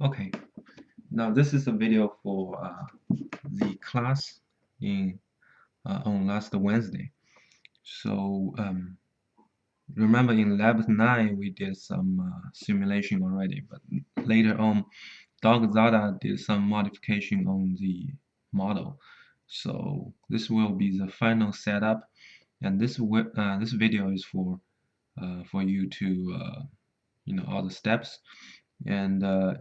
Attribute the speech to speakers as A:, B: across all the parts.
A: Okay, now this is a video for the class in on last Wednesday. So remember in lab 9 we did some simulation already, but later on Doc Zada did some modification on the model. So this will be the final setup, and this video is for you to all the steps, and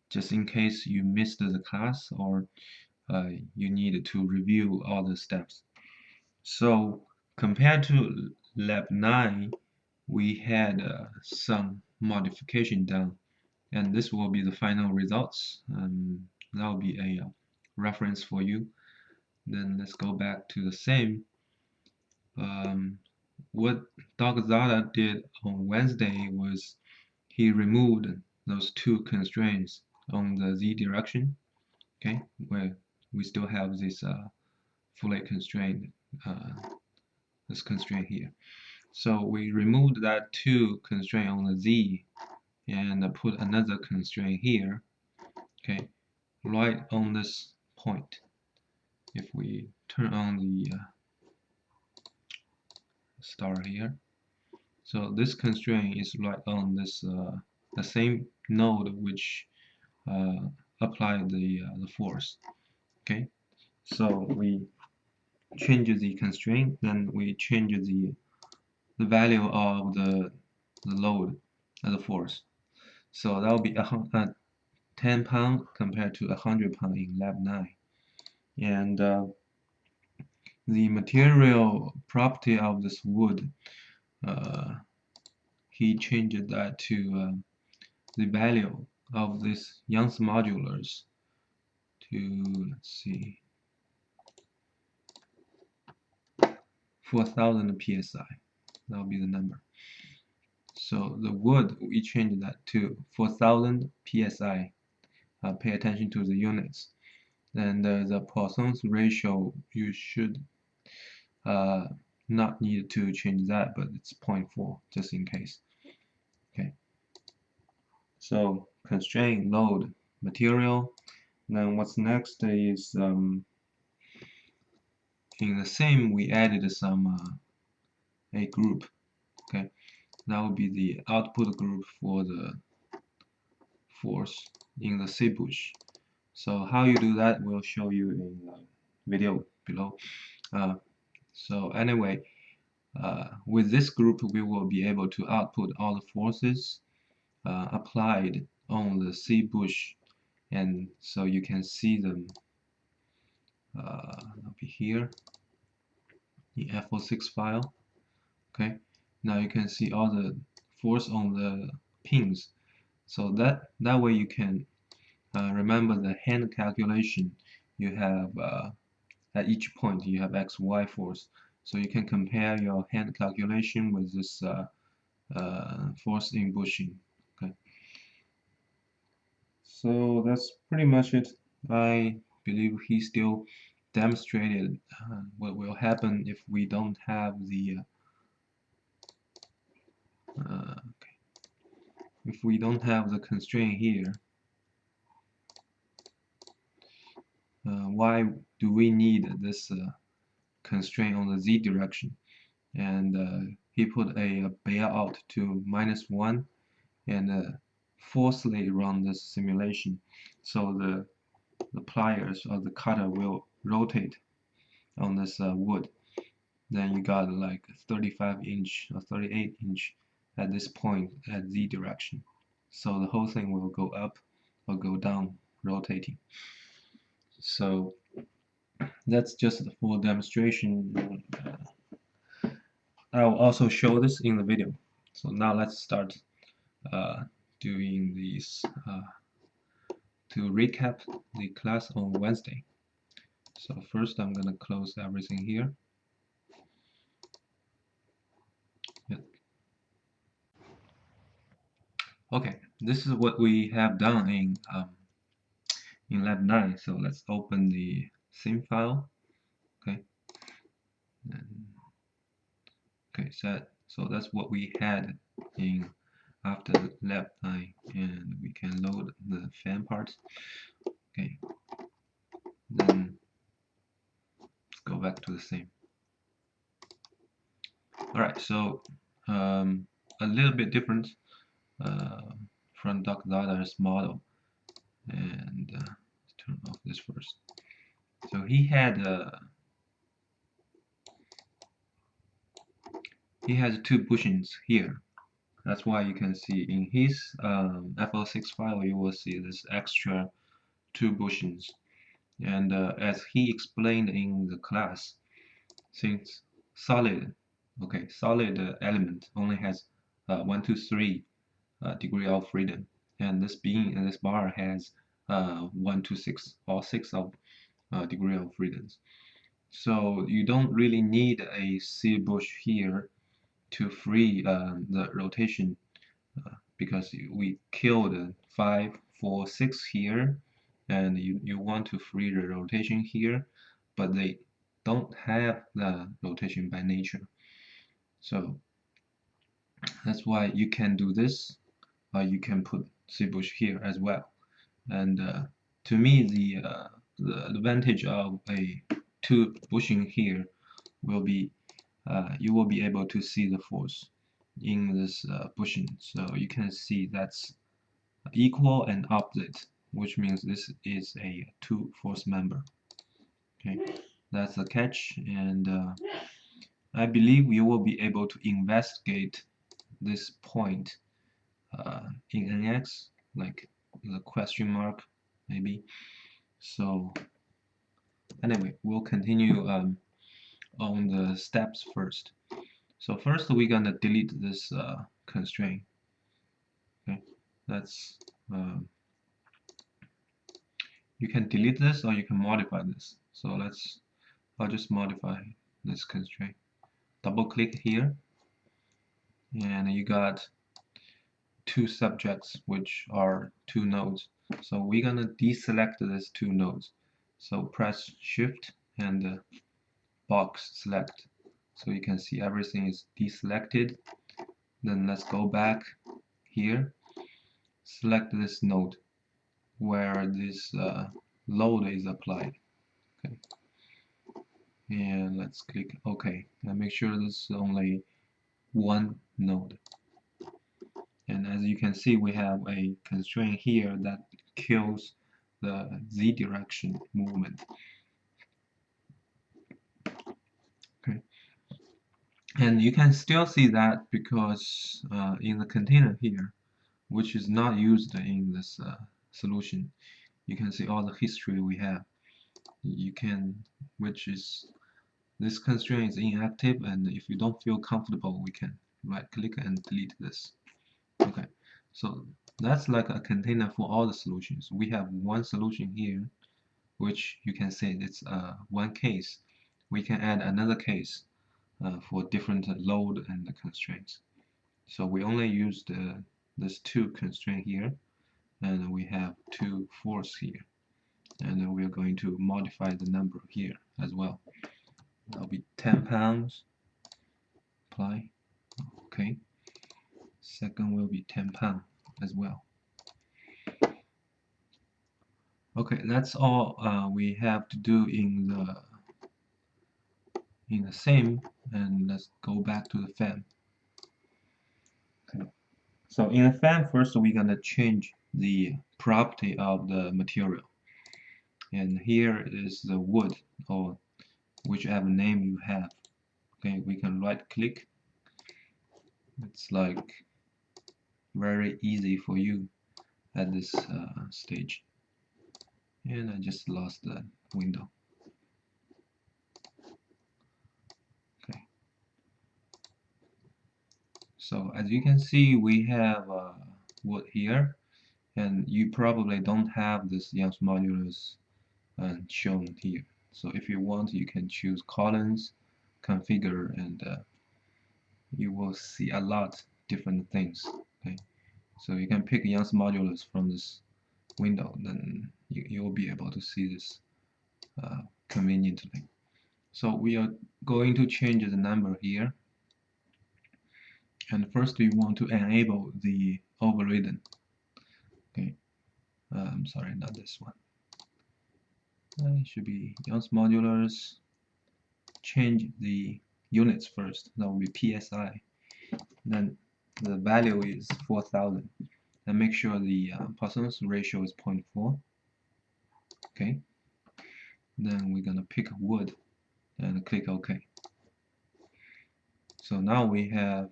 A: just in case you missed the class or you need to review all the steps. So compared to lab 9, we had some modification done, and this will be the final results. That will be a reference for you. Then let's go back to the same. What Dr. Zada did on Wednesday was he removed those two constraints on the z direction, okay, where we still have this fully constrained, this constraint here. So we removed that two constraint on the z and put another constraint here, okay, right on this point. If we turn on the star here, so this constraint is right on this the same node which apply the force, okay. So we change the constraint, then we change the value of the load as a force. So that will be 10 pound compared to 100 pound in lab 9. And the material property of this wood, uh, he changed that to the value of this Young's modulus to, let's see, 4,000 psi. That'll be the number. So the wood, we change that to 4,000 psi. Pay attention to the units. And the Poisson's ratio, you should not need to change that, but it's 0.4 just in case. Okay. So constraint, load, material. Then what's next is in the same we added some a group. Okay, that will be the output group for the force in the C bush. So how you do that we'll show you in the video below. So anyway, with this group we will be able to output all the forces applied on the C bush, and so you can see them over here in F06 file. Okay, now you can see all the force on the pins, so that way you can remember the hand calculation. You have at each point you have XY force, so you can compare your hand calculation with this force in bushing. Okay, so that's pretty much it. I believe he still demonstrated what will happen if we don't have the okay. If we don't have the constraint here, why do we need this constraint on the z direction? And he put a bailout to -1 and forcefully run this simulation, so the pliers or the cutter will rotate on this wood. Then you got like 35-inch or 38-inch at this point at z direction, so the whole thing will go up or go down rotating. So that's just for demonstration. I will also show this in the video. So now let's start doing these to recap the class on Wednesday. So first I'm gonna close everything here. Yep. Okay, this is what we have done in lab 9. So let's open the sim file. Okay. And, okay, so that's what we had in after lab 9, and we we can load the FEM part. Okay, then let's go back to the same. Alright, so a little bit different uh, from Dr. Dada's model, and let's turn off this first. So he has two bushings here. That's why you can see in his FL6 file you will see this extra two bushings. And as he explained in the class, since solid element only has 1, 2, 3 degree of freedom, and this bar has 1, 2, 6, all 6 of degree of freedoms. So you don't really need a C bush here to free the rotation because we killed 5, 4, 6 here, and you want to free the rotation here, but they don't have the rotation by nature. So that's why you can do this, or you can put C bush here as well. And to me, the advantage of a two bushing here will be you will be able to see the force in this bushing. So you can see that's equal and opposite, which means this is a two force member. Okay, that's the catch, and I believe you will be able to investigate this point in NX, like the question mark maybe. So anyway, we'll continue on the steps first. So first we're gonna delete this constraint. Okay, that's you can delete this or you can modify this. So I'll just modify this constraint. Double click here, and you got two subjects which are two nodes. So we're gonna deselect these two nodes. So press Shift and box select. So you can see everything is deselected. Then let's go back here, select this node where this load is applied. Okay, and let's click OK, and make sure this is only one node. And as you can see, we have a constraint here that kills the z direction movement. Okay, and you can still see that because in the container here, which is not used in this solution, you can see all the history we have. You can, which is this constraint is inactive, and if you don't feel comfortable, we can right click and delete this. Okay, so that's like a container for all the solutions. We have one solution here, which you can say it's one case. We can add another case for different load and constraints. So we only used this two constraint here, and we have two force here, and we're going to modify the number here as well. That'll be 10 pounds. Apply. Okay. Second will be 10 pounds as well. Okay, that's all we have to do in the same, and let's go back to the FEM. Okay. So in the FEM, first we're gonna change the property of the material, and here is the wood or whichever name you have. Okay, we can right click. It's like very easy for you at this stage. And I just lost that window. Okay. So as you can see, we have wood here, and you probably don't have this Young's modulus shown here. So if you want, you can choose columns, configure, and you will see a lot different things. Okay, so you can pick Young's modulus from this window, then you will be able to see this conveniently. So we are going to change the number here, and first we want to enable the overridden. Okay, I'm sorry, not this one. It should be Young's modulus. Change the units first. That will be psi. Then the value is 4,000. And make sure the Poisson's ratio is 0.4. Okay. Then we're gonna pick wood and click OK. So now we have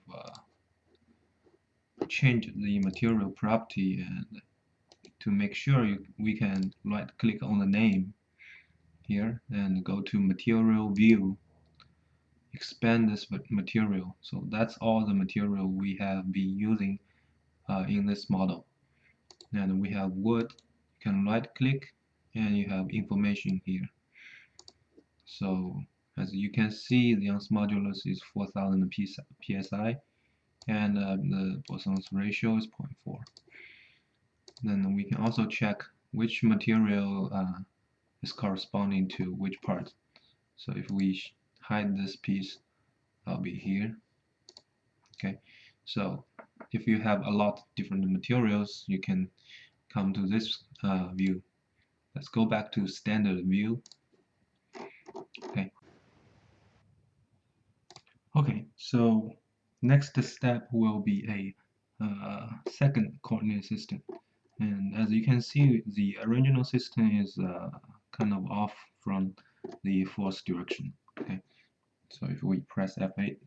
A: changed the material property, and to make sure we can right click on the name here and go to material view, expand this material. So that's all the material we have been using in this model. And we have wood. You can right click and you have information here. So as you can see, the Young's modulus is 4,000 psi, and the Poisson's ratio is 0.4. Then we can also check which material is corresponding to which part. So if we hide this piece, that'll be here. Okay, so if you have a lot of different materials, you can come to this view. Let's go back to standard view. Okay. Okay, so next step will be a second coordinate system. And as you can see, the original system is kind of off from the force direction. Okay, so if we press F8,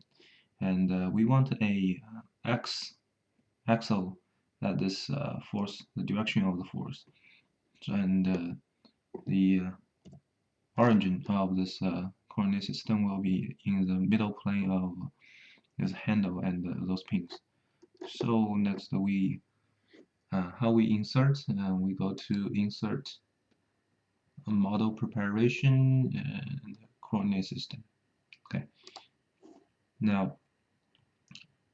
A: and we want a axle at this force, the direction of the force, and the origin of this coordinate system will be in the middle plane of this handle and those pins. So next we how we insert, we go to insert model preparation and coordinate system. Okay, now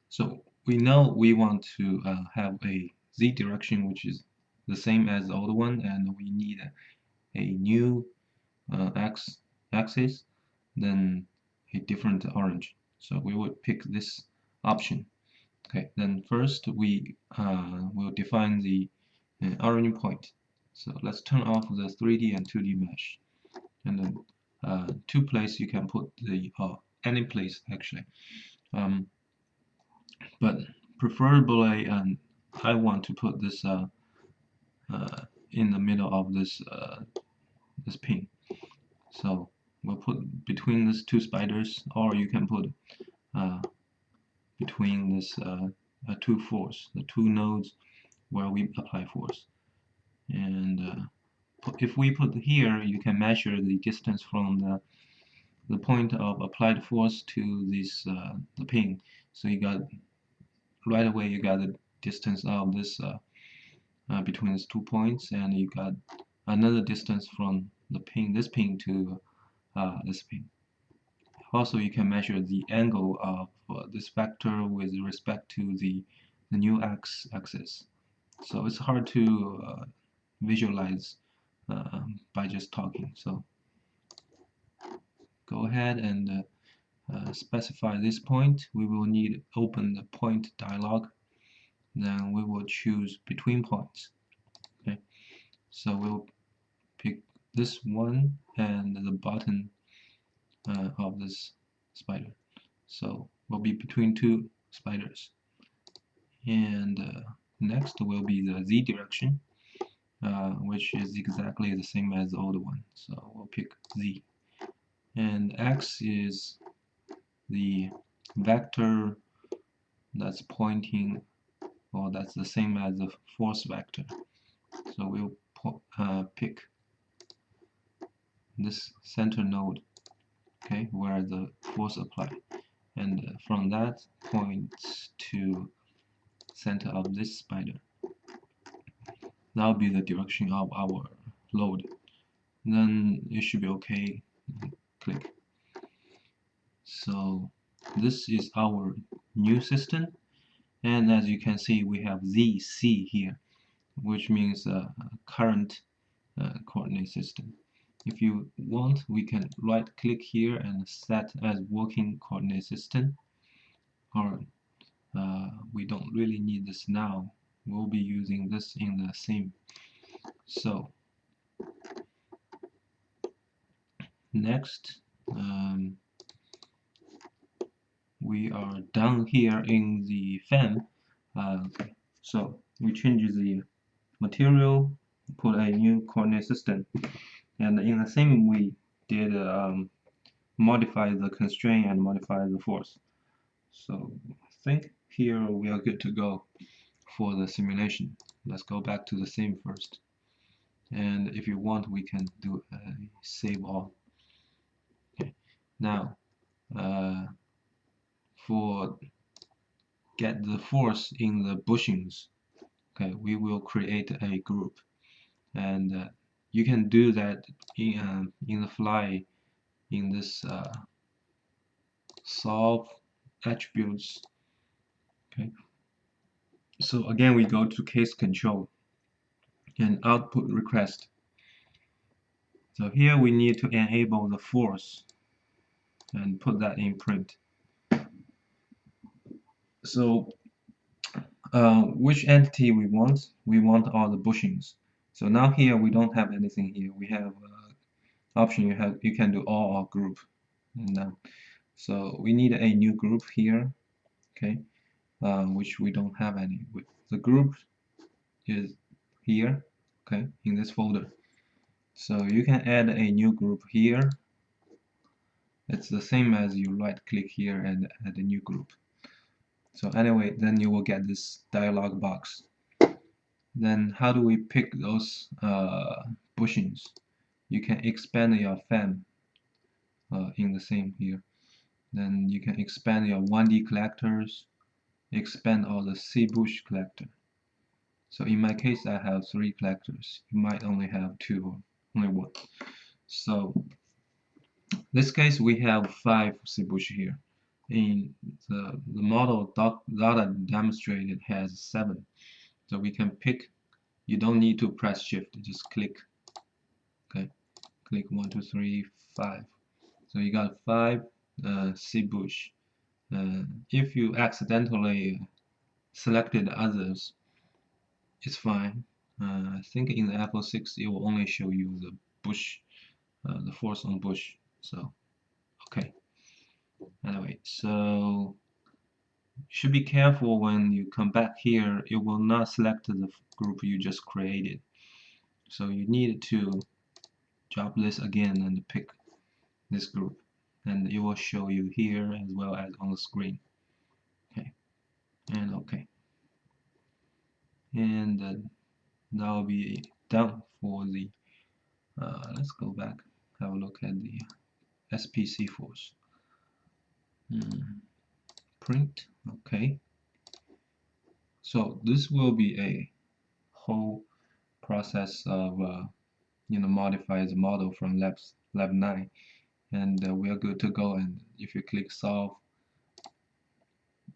A: so we know we want to have a z direction which is the same as the old one, and we need a new axis, then a different orange. So we would pick this option. Okay, then first we will define the origin point. So let's turn off the 3D and 2D mesh, and then two place you can put the any place actually, but preferably I want to put this in the middle of this pin. So we'll put between these two spiders, or you can put between this two force, the two nodes where we apply force. And if we put here, you can measure the distance from the point of applied force to this the pin. So you got right away you got the distance of this between these 2 points, and you got another distance from the pin, this pin to this pin. Also, you can measure the angle of this vector with respect to the new axis. So it's hard to visualize by just talking. So go ahead and specify this point. We will need open the point dialog. Then we will choose between points. Okay, so we'll pick this one and the bottom of this spider. So we'll be between two spiders. And next will be the z direction, which is exactly the same as the old one. So we'll pick z. And x is the vector that's pointing, or that's the same as the force vector. So we'll pick this center node, okay, where the force applied, and from that point to center of this spider. That'll be the direction of our load. Then it should be okay. Click. So this is our new system, and as you can see, we have ZC here, which means current coordinate system. If you want, we can right click here and set as working coordinate system, or we don't really need this now. we'll be using this in the same. So next, we are down here in the FEM. Okay. So we change the material, put a new coordinate system, and in the same we did modify the constraint and modify the force. So I think here we are good to go for the simulation. Let's go back to the same first. And if you want, we can do a save all. Okay. Now, for get the force in the bushings, okay, we will create a group, and you can do that in the fly in this solve attributes. Okay. So again, we go to case control and output request. So here we need to enable the force and put that in print. So which entity we want? We want all the bushings. So now here we don't have anything here. We have option you can do all or group. And, so we need a new group here, okay, which we don't have any. The group is here, okay, in this folder. So you can add a new group here. It's the same as you right click here and add a new group. So anyway, then you will get this dialog box. Then how do we pick those bushings? You can expand your FEM in the same here. Then you can expand your 1D collectors, expand all the C-bush collector. So in my case, I have 3 collectors. You might only have 2 or only 1. So in this case, we have 5 C-bush here. In the model data demonstrated has 7. So we can pick. You don't need to press shift, just click. Okay, click 1, 2, 3, 5. So you got 5 C-bush. If you accidentally selected others, it's fine. I think in the Apple 6 it will only show you the bush, the force on bush. So okay. Anyway, so you should be careful when you come back here. It will not select the group you just created. So you need to drop this again and pick this group, and it will show you here as well as on the screen. Okay, and okay, and that'll be done for the. Let's go back, have a look at the SPC force. Print. Okay. So this will be a whole process of modify the model from lab 9, and we are good to go. And if you click solve,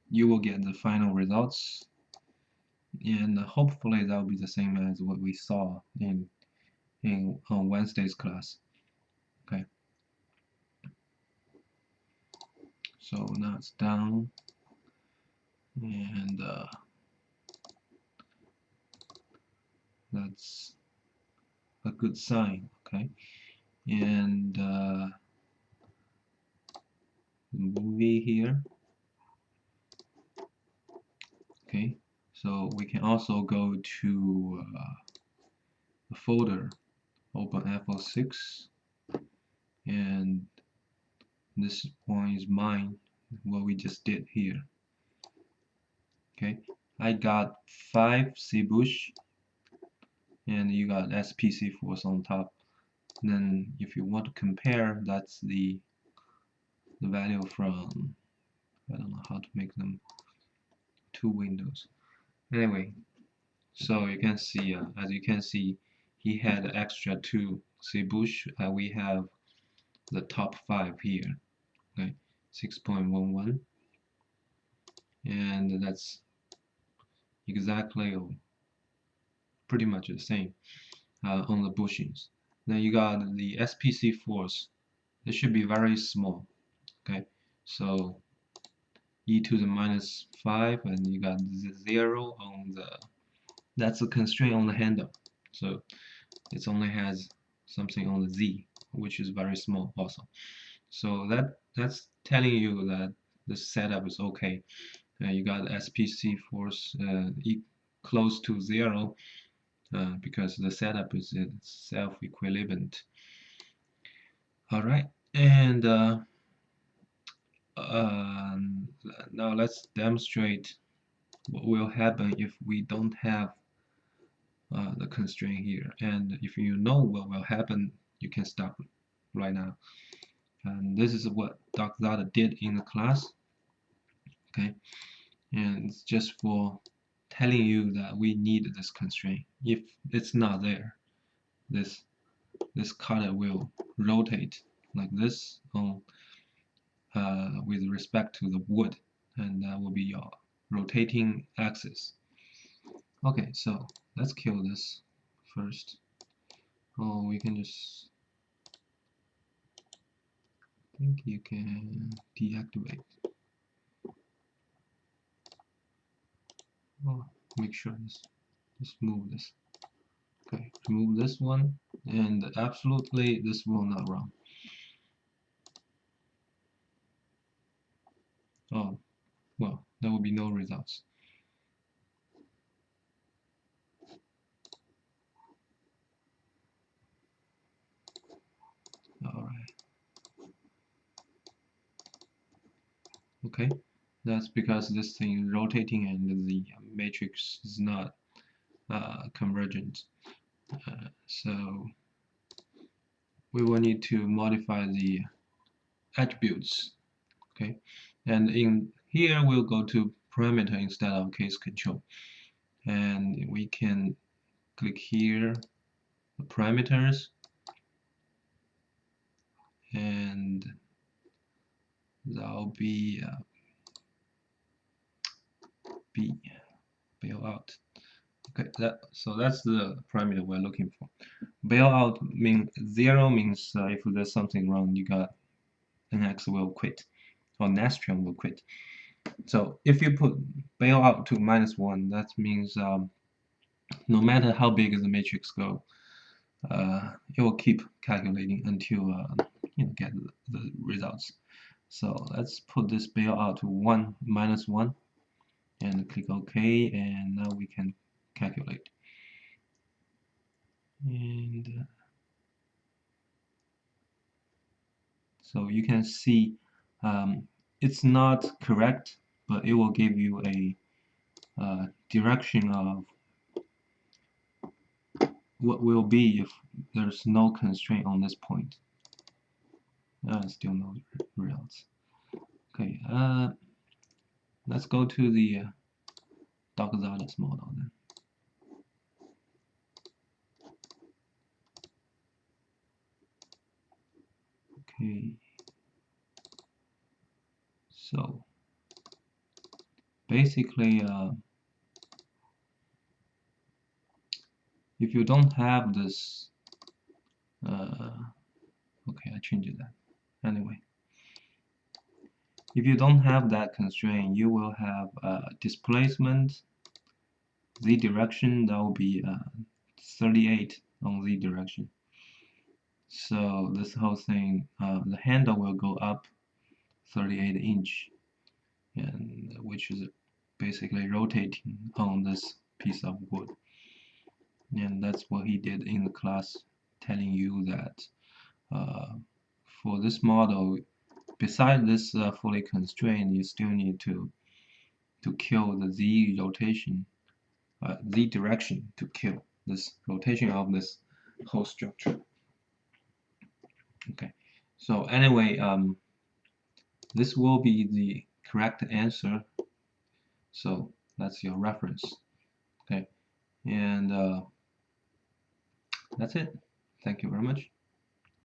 A: you will get the final results, and hopefully that will be the same as what we saw in on Wednesday's class. Okay. So now it's down, and that's a good sign. Okay, and movie here. Okay, so we can also go to the folder, open Apple 6, and this point is mine, what we just did here. Okay, I got 5 C-bush, and you got SPC force on top. Then if you want to compare, that's the value from, I don't know how to make them 2 windows. Anyway, so you can see, as you can see, he had extra 2 C-bush. We have the top 5 here. Okay, 6.11, and that's exactly or pretty much the same on the bushings. Then you got the SPC force. It should be very small. Okay, so e to the minus 5, and you got 0 on the That's a constraint on the handle. So it only has something on the Z, which is very small also. So that's telling you that the setup is okay. You got SPC force close to 0 because the setup is self-equivalent. All right, and now let's demonstrate what will happen if we don't have the constraint here. And if you know what will happen, you can stop right now. And this is what Dr. Zada did in the class. Okay, and it's just for telling you that we need this constraint. If it's not there, this cutter will rotate like this on with respect to the wood, and that will be your rotating axis. Okay, so let's kill this first. Oh, we can just think you can deactivate. Oh, make sure just move this. Okay, remove this one, and absolutely this will not run. Oh, well, there will be no results. All right. Okay, that's because this thing is rotating and the matrix is not convergent. So we will need to modify the attributes. Okay, and in here we'll go to parameter instead of case control, and we can click here the parameters, and that'll be B bailout. Okay, so that's the parameter we're looking for. Bailout means 0 means if there's something wrong, you got NX will quit or Nastran will quit. So if you put bailout to -1, that means no matter how big the matrix go, it will keep calculating until get the results. So let's put this bailout to -1 and click OK, and now we can calculate. And so you can see it's not correct, but it will give you a direction of what will be if there's no constraint on this point. Still no results. Okay, let's go to the Doxalis model then. Okay, so basically, if you don't have this, okay, I changed that. Anyway, if you don't have that constraint, you will have displacement z direction that will be 38 on z direction. So this whole thing, the handle will go up 38 inch, and which is basically rotating on this piece of wood. And that's what he did in the class, telling you that for this model, besides this fully constrained, you still need to kill the z rotation, z direction to kill this rotation of this whole structure. Okay, so anyway, this will be the correct answer. So that's your reference. Okay, and that's it. Thank you very much.